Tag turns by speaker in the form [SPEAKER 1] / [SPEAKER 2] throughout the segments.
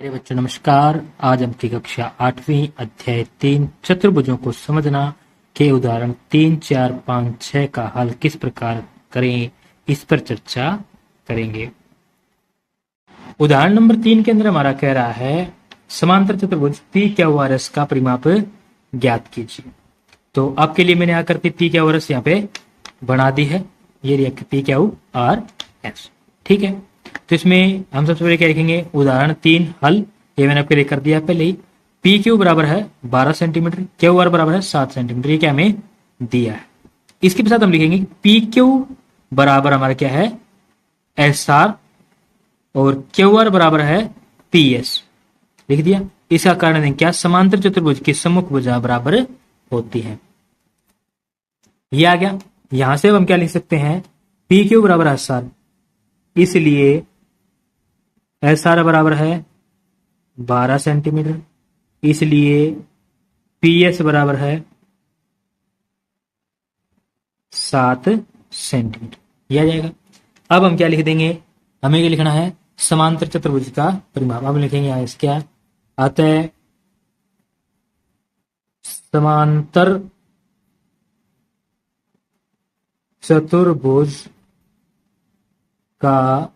[SPEAKER 1] मेरे बच्चों नमस्कार। आज हम की कक्षा 8वीं अध्याय 3 चतुर्भुजों को समझना के उदाहरण 3, 4, 5, 6 का हल किस प्रकार करें, इस पर चर्चा करेंगे। उदाहरण नंबर 3 के अंदर हमारा कह रहा है समांतर चतुर्भुज पी क्यू आर एस का परिमाप ज्ञात कीजिए। तो आपके लिए मैंने आकृति पी क्यू आर एस यहाँ पे बना दी है। ये रही पी क्यू आर एस। ठीक है, तो इसमें हम सबसे पहले क्या लिखेंगे, उदाहरण 3 हल। ये मैंने आपके लिए कर दिया पहले ही। पी क्यू बराबर है 12 सेंटीमीटर, क्यू आर बराबर है 7 सेंटीमीटर। ये क्या हमें दिया है। इसके साथ हम लिखेंगे पी क्यू बराबर हमारा क्या है, एस आर, और क्यू आर बराबर है पी एस। लिख दिया। इसका कारण है क्या, समांतर चतुर्भुज की सम्मुख भुजा बराबर होती है। ये आ गया। यहां से हम क्या लिख सकते हैं, पी क्यू बराबर एस आर, इसलिए एस आर बराबर है 12 सेंटीमीटर, इसलिए पी एस बराबर है 7 सेंटीमीटर। यह आ जाएगा। अब हम क्या लिख देंगे, हमें क्या लिखना है, समांतर चतुर्भुज का परिमाप। अब लिखेंगे यहां क्या, अतः समांतर चतुर्भुज का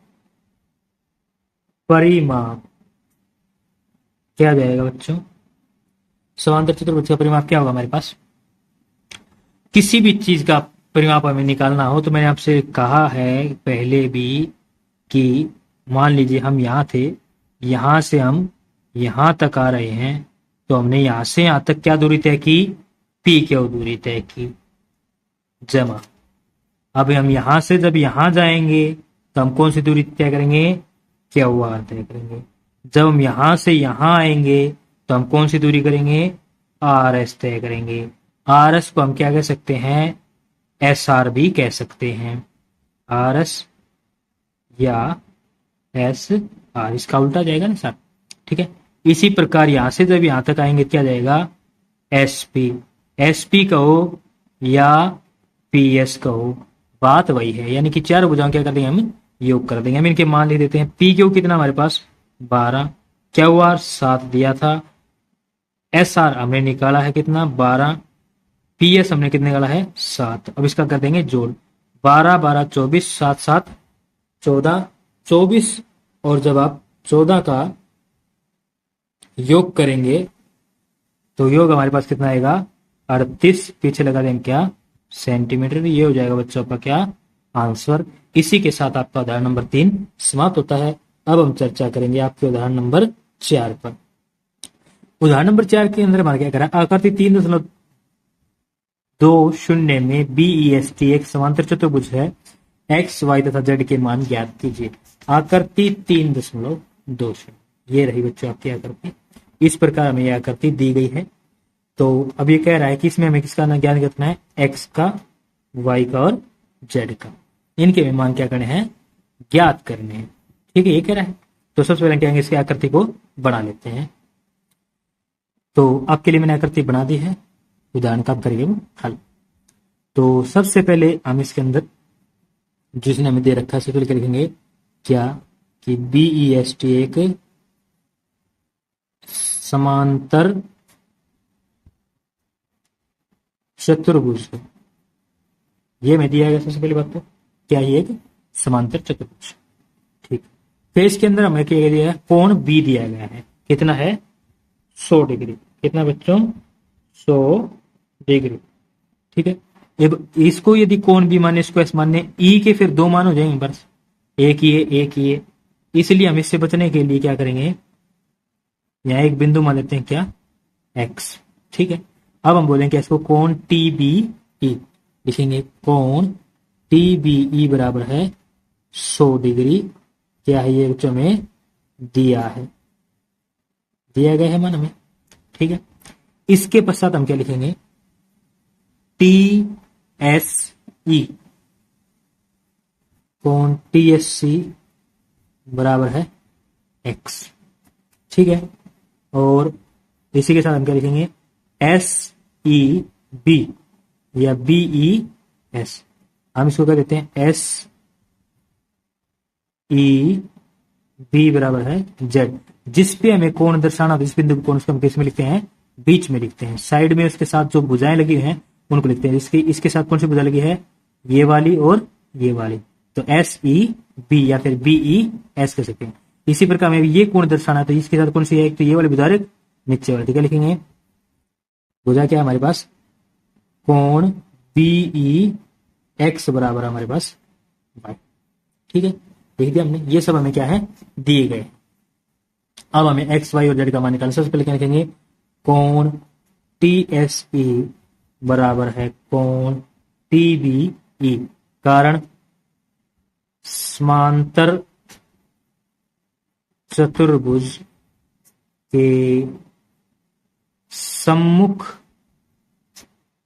[SPEAKER 1] परिमाप क्या आ जाएगा बच्चों, समांतर चतुर्भुज का परिमाप क्या होगा हमारे पास। किसी भी चीज का परिमाप हमें निकालना हो तो मैंने आपसे कहा है पहले भी कि मान लीजिए हम यहां थे, यहां से हम यहां तक आ रहे हैं, तो हमने यहां से यहां तक क्या दूरी तय की, पी क्यू दूरी तय की, जमा। अब हम यहां से जब यहां जाएंगे तो हम कौन सी दूरी तय करेंगे, क्यू आर तय करेंगे। जब हम यहां से यहां आएंगे तो हम कौन सी दूरी करेंगे, आर एस तय करेंगे। आर एस को हम क्या कह सकते हैं, एस आर भी कह सकते हैं। आर एस या एस आर, इसका उल्टा जाएगा ना सर। ठीक है, इसी प्रकार यहां से जब यहां तक आएंगे क्या जाएगा, एस पी। एस पी कहो या पी एस कहो, बात वही है। यानी कि चार भुजाओं क्या कर देंगे हम, योग कर देंगे। हम इनके मान लिख देते हैं। पी क्यू कितना हमारे पास 12, क्यू आर 7 दिया था, एस आर हमने निकाला है कितना 12, पी एस हमने कितने निकाला है 7। अब इसका कर देंगे जोड़, 12 12 24, 7 7 14 24, और जब आप 14 का योग करेंगे तो योग हमारे पास कितना आएगा 38, पीछे लगा देंगे क्या, सेंटीमीटर। ये हो जाएगा बच्चों का क्या, आंसर। इसी के साथ आपका उदाहरण नंबर 3 समाप्त होता है। अब हम चर्चा करेंगे आपके उदाहरण नंबर 4 पर। उदाहरण नंबर 4 के अंदर हमारा क्या करा, आकृति 3.20 में बी ई एस टी एक समांतर चतुर्भुज है, एक्स वाई तथा जेड के मान ज्ञात कीजिए। आकृति 3.20, ये रही बच्चों आपकी आकृति। इस प्रकार हमें यह आकृति दी गई है। तो अब ये कह रहा है कि इसमें हमें किसका ज्ञान करना है, एक्स का, वाई का और जेड का। इनके मान क्या करने हैं, ज्ञात करने हैं। ठीक है, ये कह रहा है। तो सबसे पहले क्या करेंगे, इसकी आकृति को बना लेते हैं। तो आपके लिए मैंने आकृति बना दी है, उदाहरण का करेंगे हल। तो सबसे पहले हम इसके अंदर जिसने हमें दे रखा है सबसे पहले लिखेंगे क्या, कि बी ई एस टी एक समांतर चतुर्भुज है। ये मैं दिया गया सबसे पहली बात, तो क्या ये एक समांतर चतुर्भुज। ठीक, फिर इसके अंदर हमें क्या दिया है, कोण बी दिया गया है, कितना है 100 डिग्री। कितना बच्चों, 100 डिग्री। ठीक है, अब इसको यदि कोण बी माने, इसको एस माने, ई के फिर दो मान हो जाएंगे बस, एक ये एक ये। इसलिए हम इससे बचने के लिए क्या करेंगे, यहां एक बिंदु मान लेते हैं क्या, एक्स। ठीक है, अब हम बोलेंगे इसको कोण टी बी ई, लिखेंगे कोण टी बी ई बराबर है 100 डिग्री। क्या है ये बच्चों में दिया है, दिया गया है मान हमें। ठीक है, इसके पश्चात हम क्या लिखेंगे, टी एस ई, कोण टी एस सी बराबर है एक्स। ठीक है, और इसी के साथ हम क्या लिखेंगे, एस ई बी या बी ई एस। हम इसको क्या देते हैं, एस ई बी बराबर है जेड। जिस पे हमें कोण दर्शाना था, जिस बिंदु को कोण, उसको हम किस में लिखते हैं, बीच में लिखते हैं। साइड में उसके साथ जो भुजाएं लगी हुई हैं उनको लिखते हैं। इसके साथ कौन सी भुजा लगी है, ये वाली और ये वाली, तो एस ई बी या फिर बी ई एस कह सकते हैं। इसी प्रकार हमें ये कोण दर्शाना है, तो इसके साथ कौन सी है, एक तो ये वाली भुजा, एक नीचे वाली, ठीक है। लिखेंगे भुजा क्या है हमारे पास, कोण बी ई एक्स बराबर हमारे पास वाई, ठीक है। देख दिया हमने, ये सब हमें क्या है, दिए गए। अब हमें एक्स वाई और जेड का मान निकालना। सबसे पहले क्या लिखेंगे, कोण टी एस ई बराबर है कोण टी बी ई, कारण समांतर चतुर्भुज के सम्मुख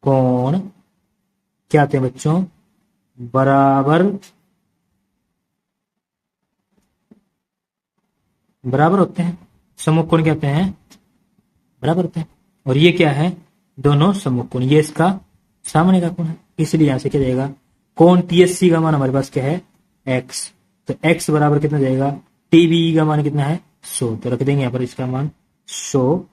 [SPEAKER 1] कोण क्या आते हैं बच्चों, बराबर होते हैं। सम्मुख कोण क्या होते हैं, बराबर होते हैं। और ये क्या है, दोनों सम्मुख कोण, ये इसका सामने का कोण है, इसलिए यहां से क्या जाएगा, कोण टीएससी का मान हमारे पास क्या है, एक्स, तो एक्स बराबर कितना जाएगा, टीबी का मान कितना है 100, तो रख देंगे यहां पर इसका मान 100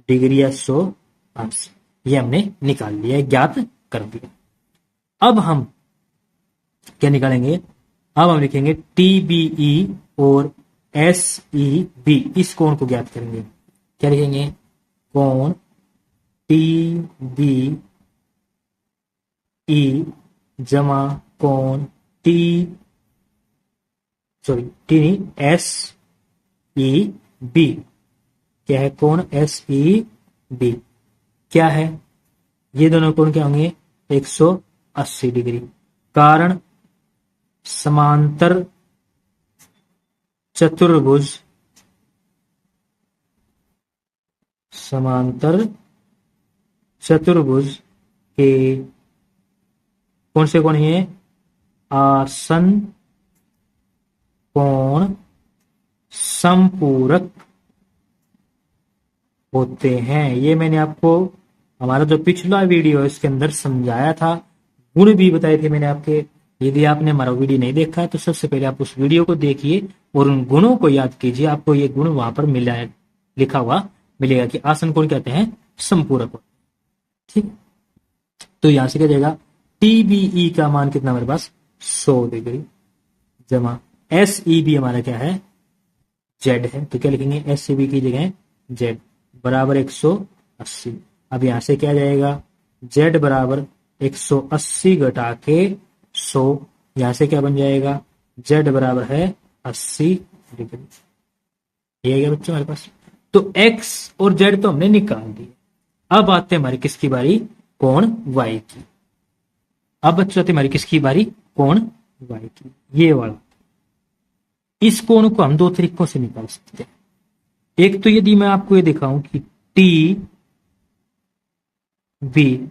[SPEAKER 1] डिग्री या 100 अंश। ये हमने निकाल लिया, ज्ञात कर दिया। अब हम क्या निकालेंगे, अब हम लिखेंगे टीबीई और एस ई बी, इस कोण को ज्ञात करेंगे। क्या लिखेंगे, कोण टी बी ई जमा कोण टी एस ई बी, क्या है, कोण एस ई बी क्या है, ये दोनों कोण क्या होंगे 180 डिग्री। कारण समांतर चतुर्भुज के कौन से कोण है, आसन कोण संपूरक होते हैं। ये मैंने आपको हमारा जो पिछला वीडियो है इसके अंदर समझाया था, गुण भी बताए थे मैंने आपके। यदि आपने हमारा वीडियो नहीं देखा है तो सबसे पहले आप उस वीडियो को देखिए और उन गुणों को याद कीजिए, आपको ये गुण वहां पर मिला है, लिखा हुआ मिलेगा कि आसन कोण कहते हैं संपूरक, ठीक। तो यहां से क्या जाएगा, टीबीई का मान कितना हमारे पास 100 डिग्री जमा एस ई बी हमारा क्या है, जेड है, तो क्या लिखेंगे, एस सी बी की जगह जेड बराबर 180। अब यहां से क्या जाएगा, जेड बराबर 180 घटा के 100, यहां से क्या बन जाएगा, जेड बराबर है 80 डिग्री। ये है क्या बच्चों हमारे पास, तो एक्स और जेड तो हमने निकाल दिए। अब आते हैं हमारी किसकी बारी, कोण वाई की। अब बच्चों आते हमारी किसकी बारी, कोण वाई की, ये वाला। इस कोण को हम दो तरीकों से निकाल सकते हैं। एक तो यदि मैं आपको ये दिखाऊं कि टी बी,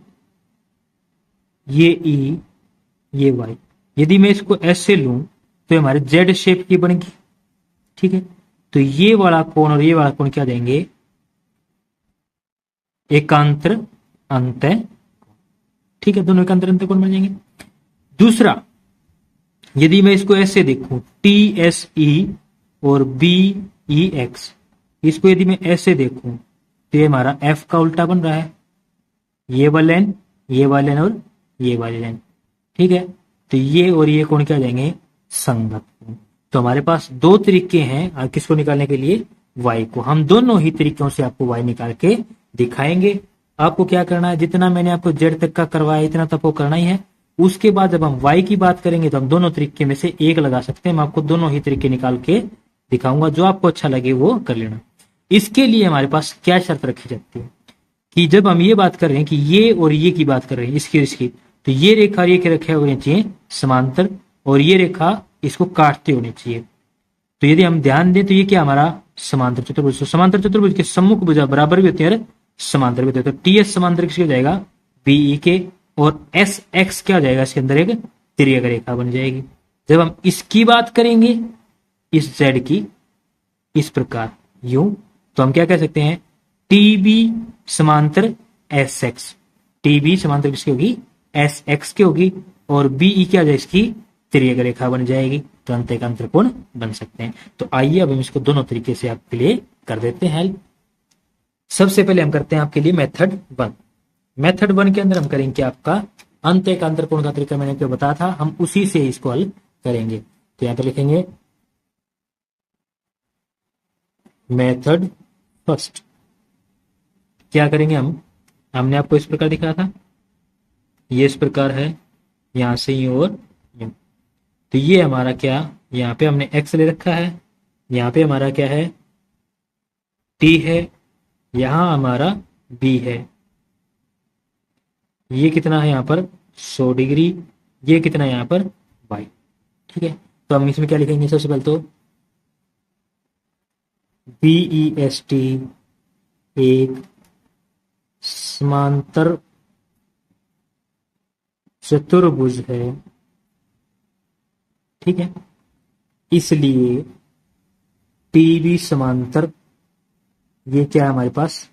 [SPEAKER 1] ये ई, ये वाई, यदि मैं इसको ऐसे लूं तो ये हमारे जेड शेप की बनेगी, ठीक है। तो ये वाला कोण और ये वाला कोण क्या देंगे, एकांतर अंतः, ठीक है, दोनों एकांतर अंतः कोण बन जाएंगे। दूसरा, यदि मैं इसको ऐसे देखूं टी एस ई और बी ई एक्स, इसको यदि मैं ऐसे देखूं तो ये हमारा एफ का उल्टा बन रहा है, ये वाला लाइन, ये वाला लाइन और ये वाली लाइन, ठीक है। तो ये और ये कोण क्या आ जाएंगे, संगत। तो हमारे पास दो तरीके हैं किसको निकालने के लिए, वाई को। हम दोनों ही तरीकों से आपको वाई निकाल के दिखाएंगे। आपको क्या करना है, जितना मैंने आपको जेड तक का करवाया इतना तक वो करना ही है। उसके बाद जब हम वाई की बात करेंगे तो हम दोनों तरीके में से एक लगा सकते हैं। मैं आपको दोनों ही तरीके निकाल के दिखाऊंगा, जो आपको अच्छा लगे वो कर लेना। इसके लिए हमारे पास क्या शर्त रखी जाती है कि जब हम ये बात कर रहे हैं कि ये और ये की बात कर रहे हैं, इसकी, तो ये रेखा और ये रेखा होनी चाहिए समांतर, और ये रेखा इसको काटते होनी चाहिए। तो यदि हम ध्यान दें तो ये क्या हमारा समांतर चतुर्भुज, समांतर चतुर्भुज के सम्मुख भुजा बराबर भी होती है, समांतर भी होते हैं। तो टी एस समांतर किसके हो जाएगा, बीई के, और एस एक्स क्या हो जाएगा, इसके अंदर एक तिर्यक रेखा बन जाएगी। जब हम इसकी बात करेंगे, इस जेड की, इस प्रकार यूं, तो हम क्या कह सकते हैं, टी बी समांतर एस एक्स, टी बी समांतर किसकी होगी, एस एक्स की होगी, और बीई क्या हो जाए इसकी तिर्यक रेखा बन जाएगी, तो अंत एक अंतरकोण बन सकते हैं। तो आइए अब हम इसको दोनों तरीके से आपके लिए कर देते हैं हेल्प। सबसे पहले हम करते हैं आपके लिए मेथड 1। मेथड 1 के अंदर हम करेंगे आपका अंत एक अंतरकोण का तरीका मैंने क्यों बताया था, हम उसी से इसको हल करेंगे। तो यहां पर लिखेंगे मेथड फर्स्ट। क्या करेंगे हमने आपको इस प्रकार दिखाया था, ये इस प्रकार है, यहां से यूं और यूं। तो ये हमारा क्या, यहां पे हमने x ले रखा है, यहां पे हमारा क्या है t है, यहां हमारा b है। ये कितना है यहां पर 100 डिग्री, ये कितना है यहां पर y। ठीक है, तो हम इसमें क्या लिखेंगे, सबसे पहले तो BEST एक समांतर चतुर्भुज है। ठीक है, इसलिए TB समांतर, ये क्या है हमारे पास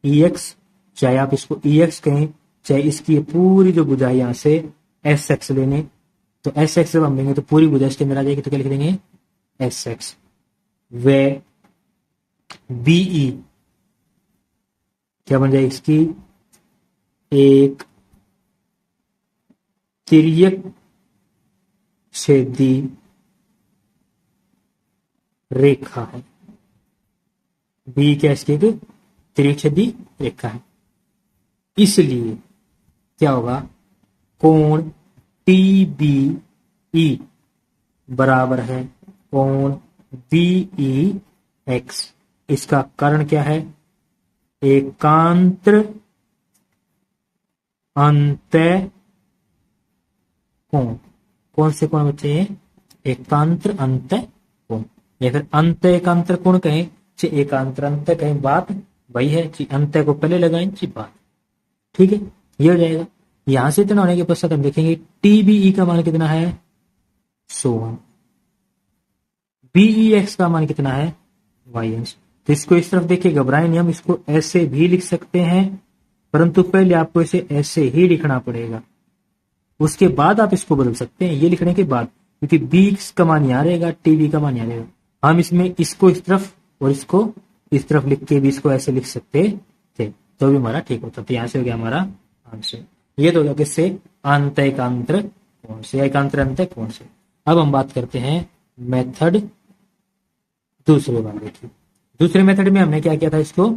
[SPEAKER 1] EX, चाहे आप इसको EX कहें, चाहे इसकी पूरी जो भुजा है यहां से SX लेने, तो SX जब हम लेंगे तो पूरी भुजा इसके अंदर आ जाएगी, तो क्या लिख देंगे SX। वे BE क्या बन जाएगी इसकी एक तिर्यक छेदी रेखा है। बी क्या इसकी एक तिर्यक छेदी रेखा है, इसलिए क्या होगा कोण TBE बराबर है कोण BEX। इसका कारण क्या है, एकांत्र अंतः कोण। कौन से कोण बच्चे हैं, एकांत्र अंतः कोण, या फिर अंत एकांतर कोण कहें, चाहे एकांतर अंत कहें, बात वही है, अंत को पहले लगाएं बात। ठीक है, ये हो जाएगा। यहां से इतना होने के पश्चात हम देखेंगे TBE का मान कितना है 100, BEX का मान कितना है YX। तो इसको इस तरफ देखिए, घबराएं नहीं, हम इसको ऐसे भी लिख सकते हैं, परंतु पहले आपको इसे ऐसे ही लिखना पड़ेगा, उसके बाद आप इसको बदल सकते हैं ये लिखने के बाद, क्योंकि B का मान यहां रहेगा, TB का मान यहां रहेगा। हम इसमें इसको इस तरफ और इसको इस तरफ लिख के भी इसको ऐसे लिख सकते थे, तो भी हमारा ठीक होता। तो यहां से हो गया हमारा आंसर। ये तो हो गया किससे, अंत एकांतर कोण से, एकांतर अंत कोण से। अब हम बात करते हैं मेथड दूसरे वाले की। दूसरे मेथड में हमने क्या किया था, इसको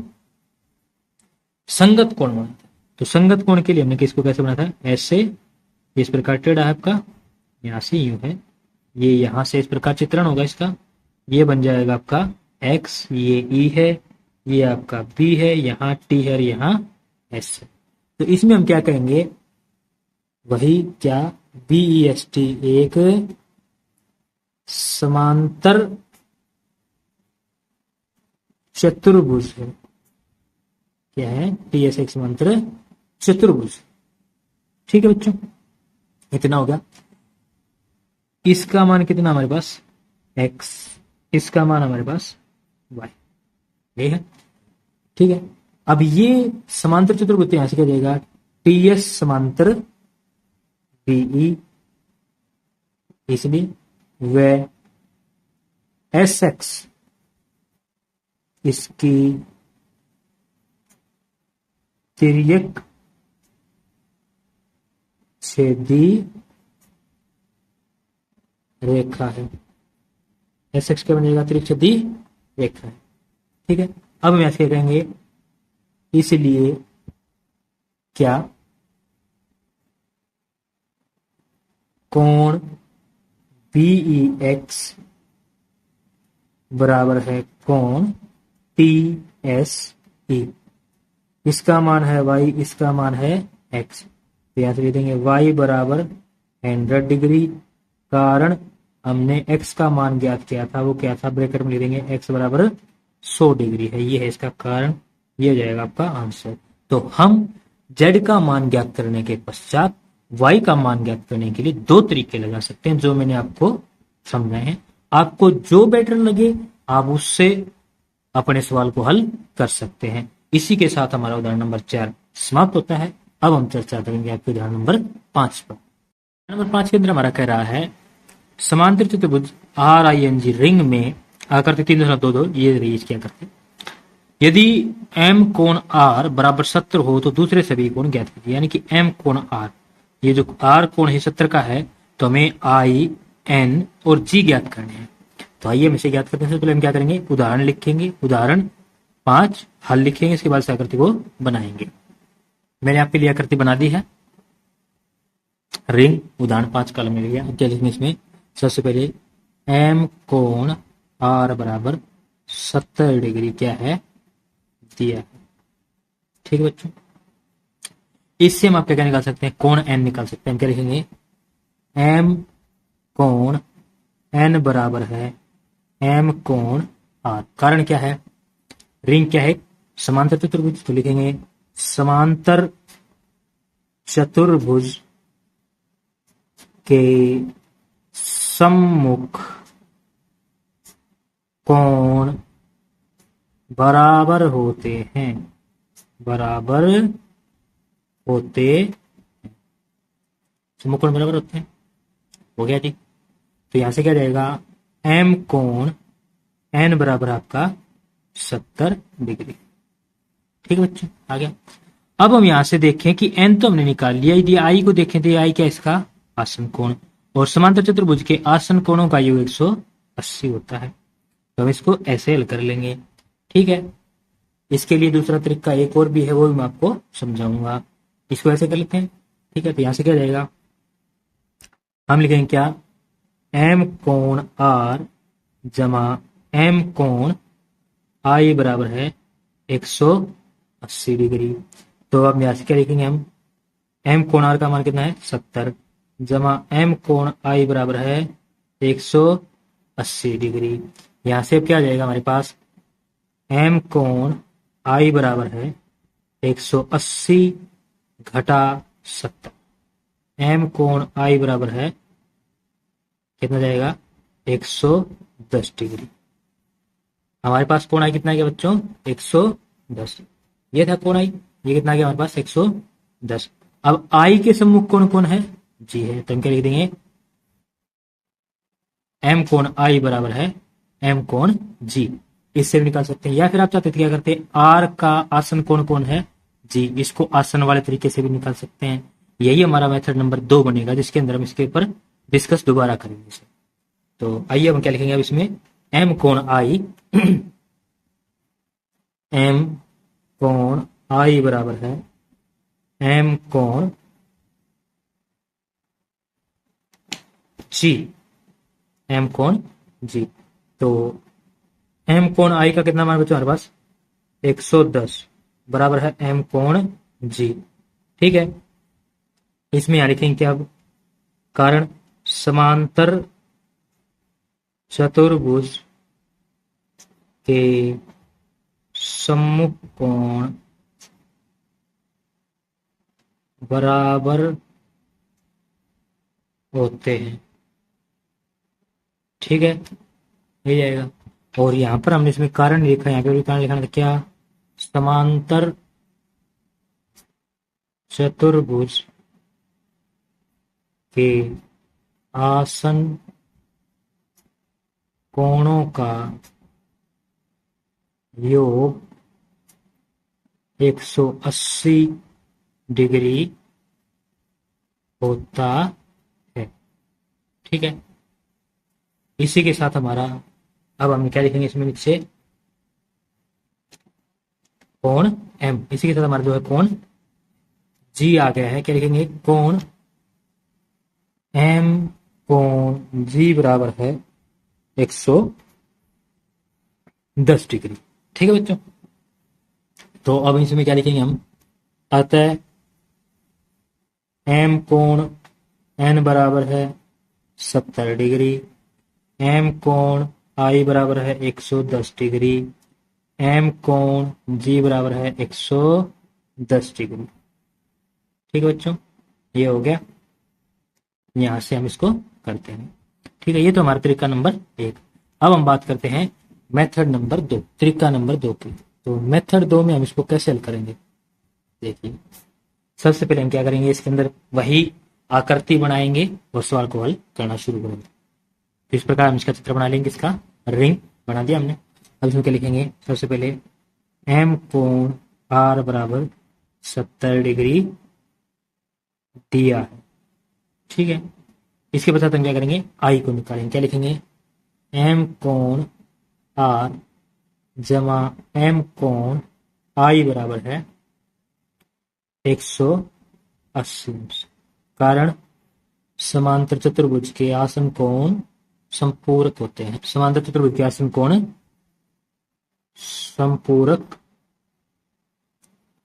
[SPEAKER 1] संगत कोण बनाया था। तो संगत कोण के लिए हमने किसको कैसे बनाया था, ऐसे इस प्रकार टेढ़ा है आपका, यहां से यूं है, ये यहां से इस प्रकार चित्रण होगा इसका, ये बन जाएगा आपका x, ये E है, ये आपका B है, यहाँ T है और यहाँ S है। तो इसमें हम क्या करेंगे, वही क्या BEST एक समांतर चतुर्भुज है। क्या है TS एक समांतर चतुर्भुज। ठीक है बच्चों, इतना हो गया। इसका मान कितना हमारे पास x, इसका मान हमारे पास y, ये है। ठीक है, अब ये समांतर चतुर्भुज यहां से क्या जाएगा, TS समांतर BE, इसलिए व SX इसकी तिर्यक छेदी रेखा है। SX क्या बनेगा, तिर्यक छेदी रेखा है। ठीक है, अब हम ऐसे कहेंगे, इसलिए क्या कोण BEX बराबर है कोण TSE। इसका मान है y, इसका मान है x। तो यहां से लिख देंगे y बराबर 100 डिग्री, कारण हमने x का मान ज्ञात किया था, वो क्या था, ब्रैकेट में लिख देंगे x बराबर 100 डिग्री है, ये है इसका कारण, ये हो जाएगा आपका आंसर। तो हम z का मान ज्ञात करने के पश्चात y का मान ज्ञात करने के लिए दो तरीके लगा सकते हैं, जो मैंने आपको समझाए हैं। आपको जो बेटर लगे आप उससे अपने सवाल को हल कर सकते हैं। इसी के साथ हमारा उदाहरण नंबर 4 समाप्त होता है। अब हम चर्चा करेंगे आपके उदाहरण नंबर 5 पर। नंबर 5 के अंदर हमारा कह रहा है समांतर चतुर्भुज RING रिंग में आकृति 3.22 ये रही इसकी आकृति। यदि M कोण R बराबर 70 हो तो दूसरे सभी कोण ज्ञात कीजिए। यानी कि M कोण R, ये जो R कोण है 70 का है, तो हमें I, N और G ज्ञात करने हैं। तो आइए हम इसे ज्ञात करने से पहले हम क्या करेंगे, उदाहरण लिखेंगे। उदाहरण 5 हल लिखेंगे, इसके बाद इस आकृति को बनाएंगे। मैंने आपके लिए आकृति बना दी है रिंग, उदाहरण 5 कॉलम में लिया। अब क्या लिखेंगे इसमें, सबसे पहले M कोण R बराबर 70 डिग्री क्या है, दिया है। ठीक है बच्चों, इससे हम आप क्या निकाल सकते हैं, कोण N निकाल सकते हैं। हम क्या लिखेंगे, M कोण N बराबर है M कोण R। कारण क्या है, रिंग क्या है, समांतर चतुर्भुज, तो लिखेंगे समांतर चतुर्भुज के सम्मुख कोण बराबर होते हैं, बराबर होते हैं। सम्मुख कोण बराबर होते हैं, हो गया जी। तो यहां से क्या जाएगा, M कोण N बराबर आपका 70 डिग्री। ठीक है बच्चों, आ गया। अब हम यहां से देखें कि N तो हमने निकाल लिया, यदि I को देखें तो I क्या है, इसका आसन कोण, और समांतर चतुर्भुज के आसन कोणों का योग 180 होता है। तो हम इसको ऐसे हल कर लेंगे। ठीक है, इसके लिए दूसरा तरीका एक और भी है, वो भी मैं आपको समझाऊंगा। इसको ऐसे कर लेते हैं। ठीक है, तो यहां से क्या जाएगा, हम लिखेंगे क्या, M कोण R जमा M कोण I बराबर है 180 डिग्री। तो अब यहां से क्या लिखेंगे, हम M कोण R का मान कितना है 70 जमा M कोण I बराबर है 180 डिग्री। यहां से अब क्या जाएगा हमारे पास, M कोण I बराबर है 180 घटा 70। M कोण I बराबर है कितना जाएगा, 110 डिग्री। हमारे पास कोण I कितना गया बच्चों, 110। ये था कोण I, ये कितना गया हमारे पास 110। अब I के सम्मुख कोण कौन है, G है। तो हम क्या लिख देंगे, M कोण I बराबर है M कोण G। इससे भी निकाल सकते हैं, या फिर आप चाहते क्या करते हैं, R का आसन कोण कौन है, G, इसको आसन वाले तरीके से भी निकाल सकते हैं। यही हमारा मेथड नंबर 2 बनेगा, जिसके अंदर हम इसके ऊपर डिस्कस दोबारा करेंगे इसे। तो आइए हम क्या लिखेंगे अब इसमें, M कोण I M कोण I बराबर है M कोण G, M कोण G। तो M कोण I का कितना मान बच्चों हमारे पास, 110 बराबर है M कोण G। ठीक है, इसमें यहां लिखेंगे क्या, अब कारण समांतर चतुर्भुज के सम्मुख कोण बराबर होते हैं। ठीक है, ये जाएगा। और यहां पर हमने इसमें कारण लिखा, यहाँ पे भी कारण लिखा था क्या, समांतर चतुर्भुज के आसन कोणों का योग 180 डिग्री होता है। ठीक है, इसी के साथ हमारा अब हम क्या लिखेंगे इसमें नीचे, कोण M, इसी के साथ हमारा जो है कोण G आ गया है। क्या लिखेंगे, कोण M कोण G बराबर है 110 डिग्री। ठीक है बच्चों, तो अब इसमें क्या लिखेंगे हम, अतः M कोण N बराबर है 70 डिग्री, M कोण I बराबर है 110 डिग्री, M कोण G बराबर है 110 डिग्री। ठीक है बच्चों, ये हो गया। यहां से हम इसको करते हैं। ठीक है, ये तो हमारा तरीका नंबर 1। अब हम बात करते हैं मेथड नंबर 2, तरीका नंबर 2 की। तो मेथड 2 में हम इसको कैसे हल करेंगे, देखिए सबसे पहले हम क्या करेंगे, इसके अंदर वही आकृति बनाएंगे और सवाल को हल करना शुरू करेंगे। तो इस प्रकार हम इसका चित्र बना लेंगे, इसका रिंग बना दिया हमने। अब इसमें क्या लिखेंगे, सबसे पहले एम कोण आर बराबर 70 डिग्री दिया है, ठीक है। इसके पश्चात हम क्या करेंगे, आई को निकालेंगे। क्या लिखेंगे, एम कोण आर जमा एम कोण आई बराबर है 180 अंश। कारण समांतर चतुर्भुज के आसन कोण संपूरक होते हैं। समांतर चतुर्भुज के आसन कोण संपूरक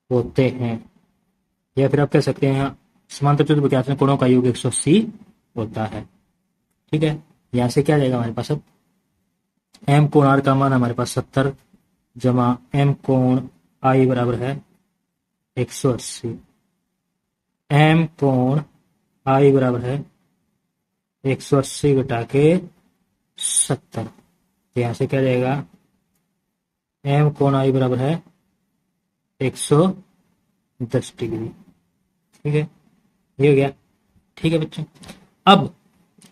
[SPEAKER 1] होते हैं, या फिर आप कह सकते हैं समांतर चतुर्भुज के आसन कोणों का योग 180 होता है, ठीक है। यहां से क्या जाएगा हमारे पास, अब एम कोण आर का मान हमारे पास 70 जमा एम कोण आई बराबर है 180। एम कोण आई बराबर है 180 घटा के 70। यहां से क्या जाएगा, एम कोण आई बराबर है 110 डिग्री, ठीक है। ये हो गया, ठीक है बच्चों। अब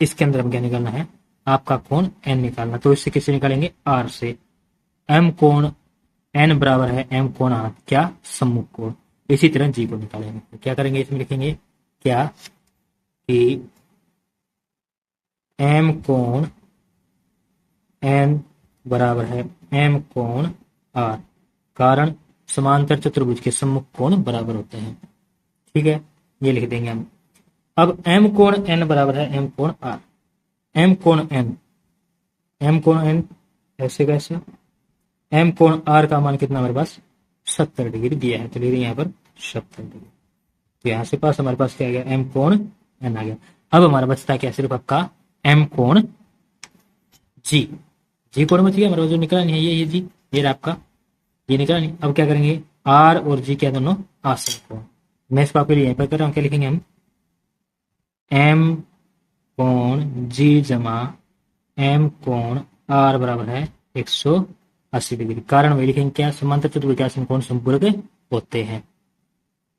[SPEAKER 1] इसके अंदर हम क्या निकालना है, आपका कोण एन निकालना। तो इससे किससे निकालेंगे, आर से। एम कोण एन बराबर है एम कोण आर, क्या, सम्मुख कोण। इसी तरह जी को निकालेंगे। तो क्या करेंगे, इसमें लिखेंगे क्या कि एम कोण एन बराबर है एम कोण आर, कारण समांतर चतुर्भुज के सम्मुख कोण बराबर होते हैं, ठीक है। ये लिख देंगे हम। अब एम कोण एन बराबर है एम कोण आर। एम कोण एन ऐसे कैसे, एम कोण आर का मान कितना हमारे पास 70 डिग्री दिया है, तो ले यहाँ पर 70 डिग्री। तो यहां से पास हमारे पास क्या आ गया, एम कोण एन आ गया। अब हमारा बचता क्या, सिर्फ आपका एम कोण जी। जी कोण बच गया हमारे पास, जो निकला नहीं है ये जी, ये आपका ये निकला नहीं। अब क्या करेंगे, आर और जी क्या दोनों आसन कोण। मैं इसको आपके लिए यहीं पर कर रहा हूं। क्या लिखेंगे हम, एम कोण जी जमा एम कोण आर बराबर है 180 डिग्री। कारण वही लिखेंगे, क्या, समांतर चतुर्भुज के आसन कोण संपूरक होते हैं।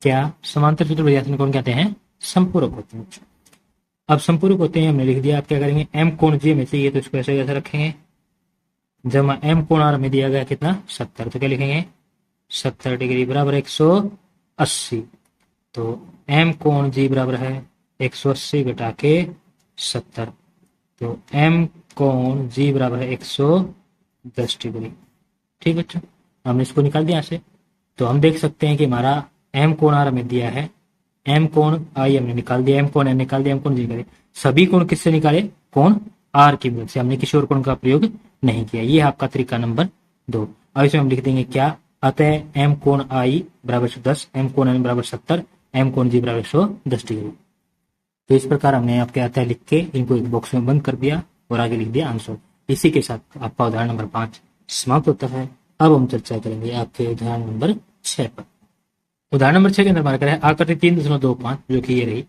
[SPEAKER 1] क्या, समांतर चतुर्भुज के आसन कोण कहते हैं, संपूरक होते हैं। अब संपूरक होते हैं हमने लिख दिया। आप क्या करेंगे, एम कोण जी में चाहिए तो इसको ऐसे कैसे रखेंगे, जमा एम कोण आर में दिया गया कितना 70, तो क्या लिखेंगे 70 डिग्री बराबर 180। तो एम कोण जी बराबर है 180 घटा के 70, तो एम कोण जी बराबर है 110 डिग्री, ठीक बच्चों। हमने इसको निकाल दिया से। तो हम देख सकते हैं कि हमारा एम कोण आर हमें दिया है, एम कोण आई हमने निकाल दिया, एम कोण एन निकाल दिया, एम कोण जी निकाले। सभी कोण किससे निकाले, कोण आर की मदद से। हमने किसी और कोण का प्रयोग नहीं किया। ये आपका तरीका नंबर 2। अब इसमें हम लिख देंगे क्या, अतः एम कोण आई बराबर 10, एम कोण एन बराबर 70, एम कोण जी बराबर 110 डिग्री। तो इस प्रकार हमने आपके अतः लिख के इनको एक बॉक्स में बंद कर दिया और आगे लिख दिया आंसर। इसी के साथ आपका उदाहरण नंबर 5 समाप्त होता है। अब हम चर्चा करेंगे आपके उदाहरण नंबर 6 पर। उदाहरण नंबर 6 के अंदर हमारा क्या है, आकृति 3.25 जो कि ये रही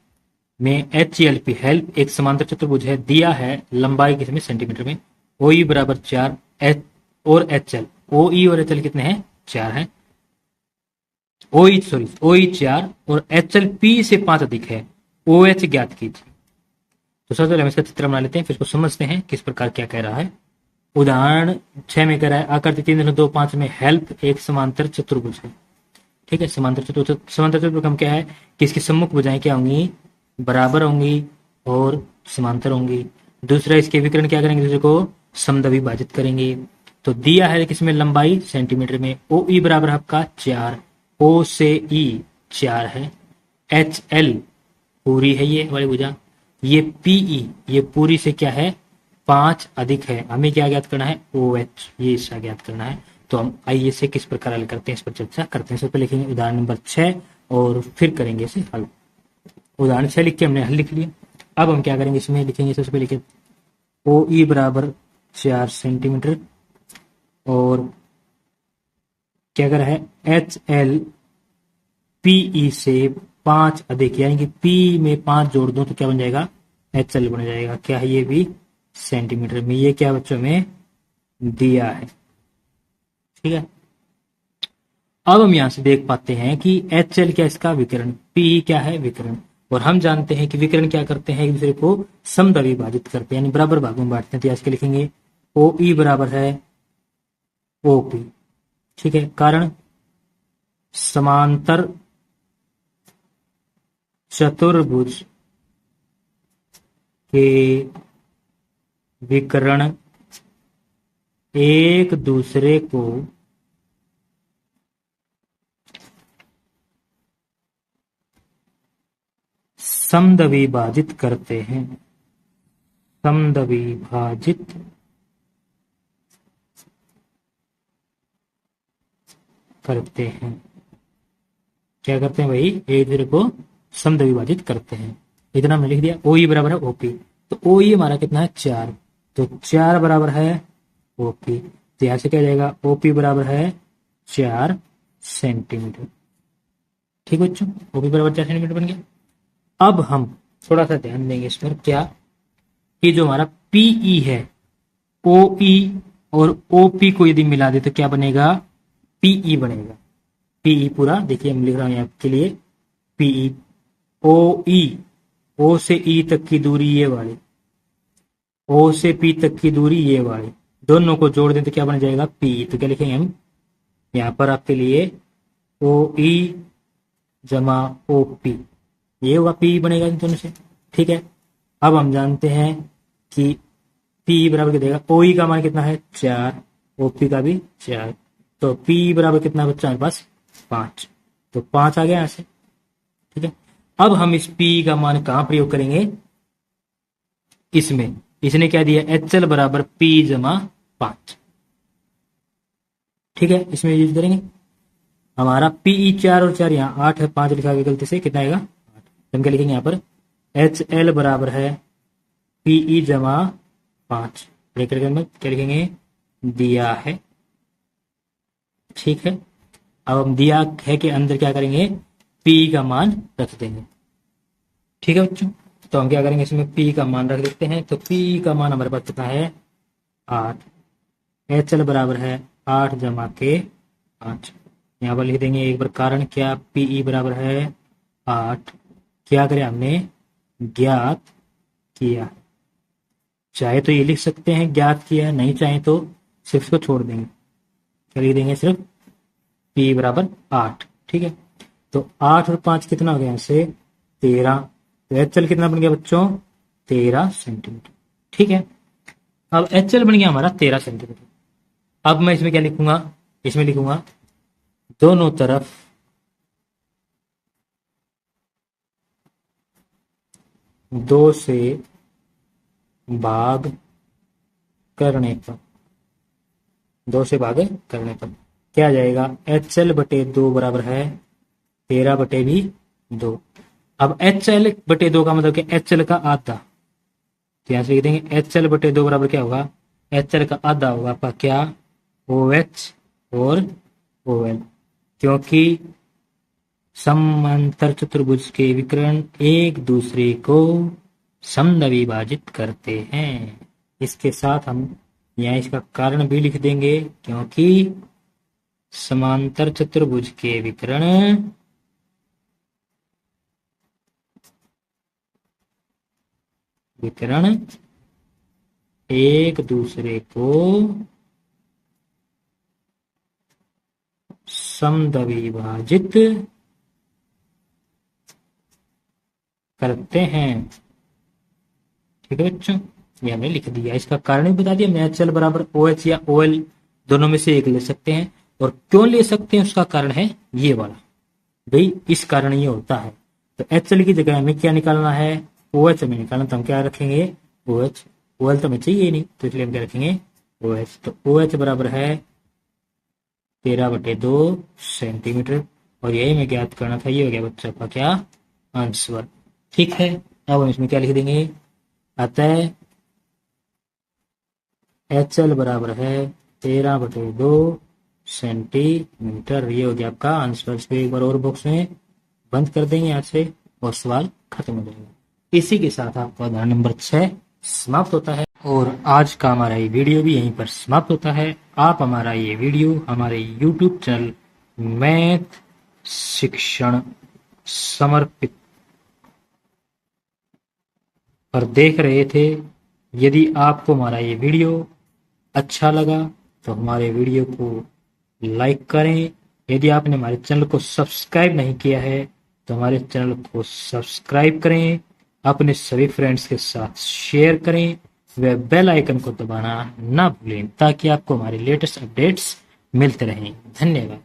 [SPEAKER 1] में HLP हेल्प एक समांतर चतुर्भुज है, दिया है लंबाई कितने सेंटीमीटर में, OE बराबर 4 और HL, OE और HL कितने हैं, 4 हैं। OE 4 और HL P से 5 अधिक है, OH ज्ञात कीजिए। तो सबसे पहले हम इसका चित्र बना लेते हैं, फिर इसको समझते हैं किस प्रकार क्या कह रहा है। उदाहरण 6 में कह रहा है आकृति 3.25 में हेल्प एक समांतर चतुर्भुज है, ठीक है। समांतर चतुर्भुज हम क्या है कि इसकी सम्मुख भुजाएं क्या होंगी, बराबर होंगी और समांतर होंगी। दूसरा, इसके विकर्ण क्या करेंगे, दूसरे को समद्वि विभाजित करेंगे। तो दिया है किसमें, लंबाई सेंटीमीटर में। OE बराबर आपका 4, O से E 4 है, HL पूरी है ये वाली भुजा, ये PE ये पूरी से क्या है 5 अधिक है। हमें क्या ज्ञात करना है, OH ये इसका ज्ञात करना है। तो हम आइए से किस प्रकार हल करते हैं, इस पर चर्चा करते हैं। सबसे पहले लिखेंगे उदाहरण नंबर 6 और फिर करेंगे इसे हल। उदाहरण 6 लिख के हमने हल लिख लिया। अब हम क्या करेंगे, इसमें लिखेंगे सबसे पहले OE बराबर 4 सेंटीमीटर और क्या कर रहा है HL PE से 5 अधिक, यानी कि P में 5 जोड़ दो तो क्या बन जाएगा, HL बन जाएगा। क्या है, ये भी सेंटीमीटर में। ये क्या बच्चों में दिया है, ठीक है। अब हम यहां से देख पाते हैं कि HL क्या इसका विकर्ण, PE क्या है विकर्ण। और हम जानते हैं कि विकर्ण क्या करते हैं, एक दूसरे को समद्वि विभाजित करते हैं, यानी बराबर भागों में बांटते हैं। तो आज के लिखेंगे ओ ई बराबर है ओ पी। ठीक है, कारण समांतर चतुर्भुज के विकर्ण एक दूसरे को समद्विभाजित करते हैं। समद्विभाजित करते हैं, क्या करते हैं भाई, एक दूसरे को समद्विभाजित करते हैं। इतना हमने लिख दिया। ओ ई बराबर है ओपी। तो ओ ई हमारा कितना है 4, तो 4 बराबर है ओपी। तो यहां से क्या जाएगा, ओपी बराबर है 4 सेंटीमीटर। ठीक बच्चों, ओपी बराबर 4 सेंटीमीटर बन गया। अब हम थोड़ा सा ध्यान देंगे इस पर, क्या कि जो हमारा पीई है, ओ ई और ओपी को यदि मिला दे तो क्या बनेगा, पीई बनेगा। पीई पूरा देखिए, हम लिख रहा हूं आपके लिए, पीई ओ ई, ओ से ई तक की दूरी ये वाली, ओ से पी तक की दूरी ये वाली, दोनों को जोड़ दें तो क्या बन जाएगा, पी। तो क्या लिखेंगे हम यहां पर आपके लिए, ओ ई जमा ओ पी, ये होगा पी बनेगा इन दोनों से। ठीक है, अब हम जानते हैं कि पी बराबर क्या देगा, ओ ई का मान कितना है 4, ओ पी का भी 4, तो पी बराबर कितना बच्चा हमारे पास 5, तो 5 आ गया यहां से। ठीक है, अब हम इस पी का मान कहां प्रयोग करेंगे, इसमें। इसने क्या दिया, एच एल बराबर पी जमा 5। ठीक है, इसमें यूज करेंगे। हमारा पीई 4 और 4 यहाँ 8 है, 5 लिखा गया गलती से, कितना आएगा 8। हम क्या लिखेंगे यहाँ पर, एच एल बराबर है पीई जमा 5, ब्रैकेट के अंदर क्या लिखेंगे, दिया है। ठीक है, अब हम दिया है के अंदर क्या करेंगे, पी का मान रख देंगे। ठीक है बच्चों, तो हम क्या करेंगे, इसमें पी का मान रख देते हैं। तो पी का मान हमारे पास कितना है 8, एच एल बराबर है 8 जमा के 5। यहाँ पर लिख देंगे एक बार कारण, क्या पीई बराबर है 8, क्या करें हमने ज्ञात किया। चाहे तो ये लिख सकते हैं ज्ञात किया, नहीं चाहे तो सिर्फ इसको छोड़ देंगे, क्या लिख देंगे सिर्फ पी बराबर 8। ठीक है, तो 8 और 5 कितना हो गया यहाँ से 13, तो एच एल कितना बन गया बच्चों 13 सेंटीमीटर। ठीक है, अब एच एल बन गया हमारा 13 सेंटीमीटर। अब मैं इसमें क्या लिखूंगा, इसमें लिखूंगा दोनों तरफ दो से भाग करने पर, 2 से भाग करने पर क्या आ जाएगा, एच एल बटे 2 बराबर है 13 बटे भी 2। अब एच एल बटे 2 का मतलब क्या, एच एल का आधा, तो यहां से लिख देंगे एच एल बटे 2 बराबर क्या होगा, एच एल का आधा होगा आपका क्या, ओ एच और ओ एल, क्योंकि समांतर चतुर्भुज के विकर्ण एक दूसरे को समद्विभाजित करते हैं। इसके साथ हम यहाँ इसका कारण भी लिख देंगे, क्योंकि समांतर चतुर्भुज के विकर्ण एक दूसरे को समद्विभाजित करते हैं। ठीक है बच्चों, ये हमने लिख दिया, इसका कारण भी बता दिया। हमने एच एल बराबर ओ एच या ओ एल दोनों में से एक ले सकते हैं, और क्यों ले सकते हैं उसका कारण है ये वाला, भाई इस कारण ये होता है। तो एच एल की जगह हमें क्या निकालना है, ओ एच हमें निकालना, तो हम क्या रखेंगे ओ एच, ओ एल तो हमें चाहिए नहीं, तो इसलिए हम क्या रखेंगे ओ एच। तो ओ एच बराबर है 13 बटे 2 सेंटीमीटर, और यही हमें ज्ञात करना था। ये हो गया बच्चों का क्या आंसर। ठीक है, अब हम इसमें क्या लिख देंगे, अतः एच एल बराबर है 13 बटे 2 सेंटीमीटर। ये हो गया आपका आंसर। इसको एक बार और बॉक्स में बंद कर देंगे यहाँ से, और सवाल खत्म हो जाएगा। इसी के साथ आपका उदाहरण नंबर 6 समाप्त होता है, और आज का हमारा ये वीडियो भी यहीं पर समाप्त होता है। आप हमारा ये वीडियो हमारे YouTube चैनल मैथ शिक्षण समर्पित और देख रहे थे। यदि आपको हमारा ये वीडियो अच्छा लगा तो हमारे वीडियो को लाइक करें। यदि आपने हमारे चैनल को सब्सक्राइब नहीं किया है तो हमारे चैनल को सब्सक्राइब करें, अपने सभी फ्रेंड्स के साथ शेयर करें, व बेल आइकन को दबाना ना भूलें ताकि आपको हमारे लेटेस्ट अपडेट्स मिलते रहें। धन्यवाद।